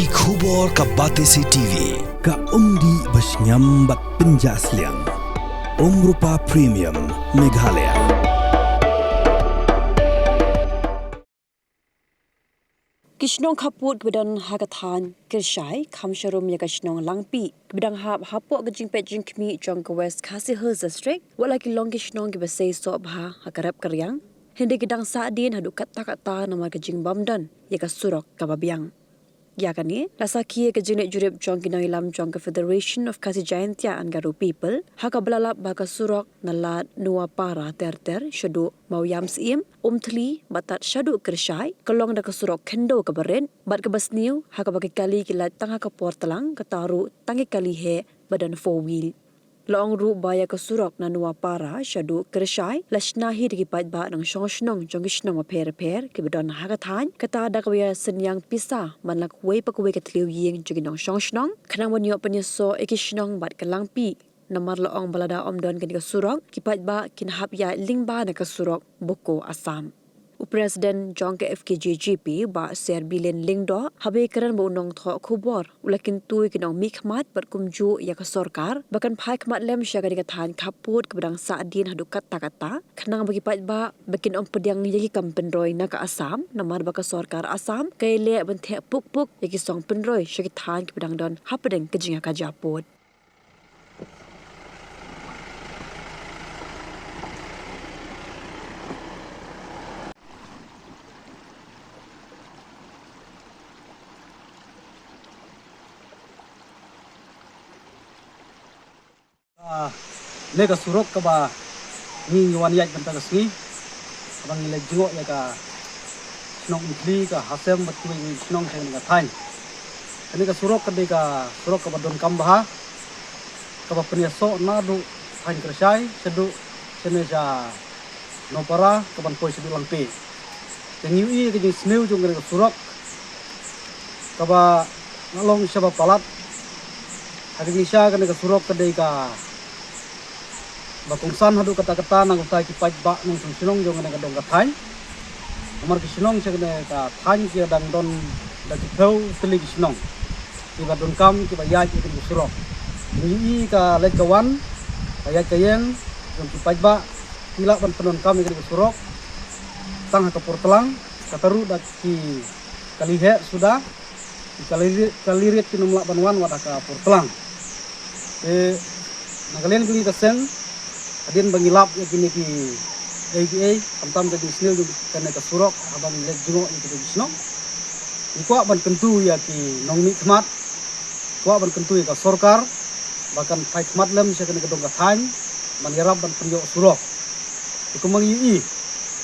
Ki khubor ka Batesi TV ka umdi basnyam bat penjaslian Rupa Premium Meghalaya. Kishnong kaput kebedan hakatan kershai kamsharum ya kishnong langpi kebedang hapok gejing pejing kmi jong ke West Khasi Hills District walaki long kishnong ke besai sok bha hakarap karyang hindi gedang saadin hadu kata nama gejing bamdan ya ka surok kababiang ya kani lasaki gejing nek jurip jong kinang ilam jong ke Federation of Khasi Jayantia and Garo People haka belalap baka surok nalat nuwa para ter syadu mawyam sim umthli batat syadu kershai kelong da kesurok kendo kabaren bat kebasniu haka bagi kali kilat tangha ka portalang kataru tangi kali he badan 4 wheel long ru baya kesurok na nuwa para syadu kershai lashnahi dikipat ba nang shnong jongishnong per ke badan haka than kata da kaya senyang pisa manlak we pakwe ketliu ying joginong shnong khanang monyo penyeso ekishnong bat kelangpi namar laong balada omdon kan kesurok kipat ba kinhap ya lingba na kesurok boko Assam Presiden Jong ke FKJGP ba ser bilin lingdo habe karan bo nong tho khubor ulakin tui kinong mikmat berkumju ya ke sorkar bahkan phai khmat lem sya ka than khaput kebedang saadin hadu kata khanang bagi pat ba bakin om pediang yagi kam penroi na ka Assam namar ba ka sorkar Assam kaile benthe puk yagi song penroi sya ki than kebedang don hapedeng kejinga ka japut lega surok ka ba ni wan yak benta kasni abang le jingo ya ka snong utli ka hasem batui ni snong theng ka thain ani ka surok ka de ka surok ka badon kambha ka ba pnia so na du thain kersai sedu semeja no para ka ban poi sedu langpe tengiu i ka ji sneu jong ka surok ka ba nalong saba palat hari nisha ka surok ka de ka bakungsan hadu kata nang utai ki paj ba nang sunong jong na dong ka thai amar ki sunong se ka than ki dang don da ki thau tli ki sunong ki ba don kam ki ba ya ki ki surok ni ka le kawan ya kayeng jong ki paj ba kila ban penon kam ki surok tang ka portlang kataru da ki kalihe sudah kalirit ki numla banwan wada ka portlang nagalen ki kasen adin bangilap ya kini ki APA tamtam ke disnil ju kana ka surok abang le jungo ni ke disno ikwa ban kentu ya ki nong mi khmat kwa ban kentu ya ka sorkar bahkan phai khmat lem se kana ka dong ka thain man yarab ban penyo surok iku mang yi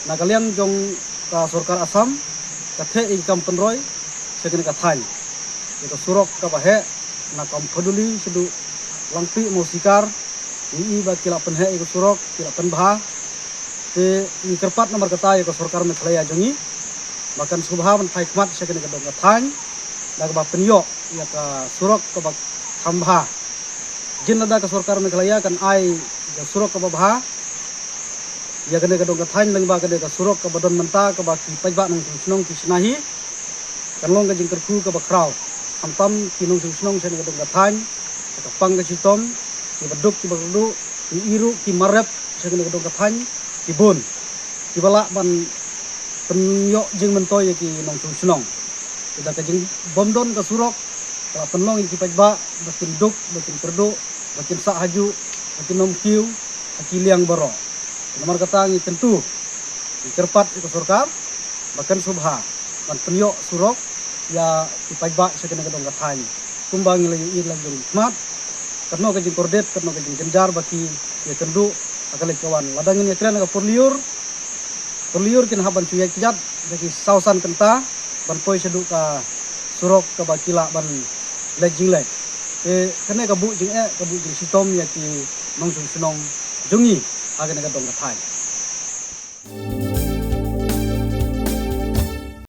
na kalian jong ka sorkar Assam ka the income penroi se kana ka thain ya ka surok ka ba he na kam peduli sedu langpi musikar ini ba kila penhe iku surok kila penbha te ni kerpat nomor kata ya sorkar Meghalaya jongi bahkan subha ban phai khmat se kana dong ka thain da ba penyo ya ka surok ka ba khambha jin da ka sorkar Meghalaya kan ai ka surok ka ba bha ya kana dong ka thain lang ba ka surok ka badon menta ka ba ki pajba nang sunong ki snahi kan long ka jing kerku ka ba kraw hamtam ki nong sunong se kana dong ka thain ka pang ka sitom ki baduk ki baru ki iru ki marep se kana dong ka thain ki bon ki bala ban penyo jing mentoy ki nong sunong ida ka jing bomdon ka surok ka penlong ki pajba bakin duk bakin perdu bakin sa haju bakin nom kiu ki liang baro nomor kata ngi tentu ki kerpat itu sorkar bahkan subha ban penyo surok ya ki pajba se kana dong ka thain kumbang le yu lang jong mat karno ka jing kordet karno ka jing genjar baki ya kendu akale kawan ladang ini kren ka porliur kin haban cuya kijat bagi sausan kenta ban poi sedu ka surok ka bakila ban lejing le kene ka bu jing ka bu jing sitom ya ki nong sunong jungi agane ka dong ka thai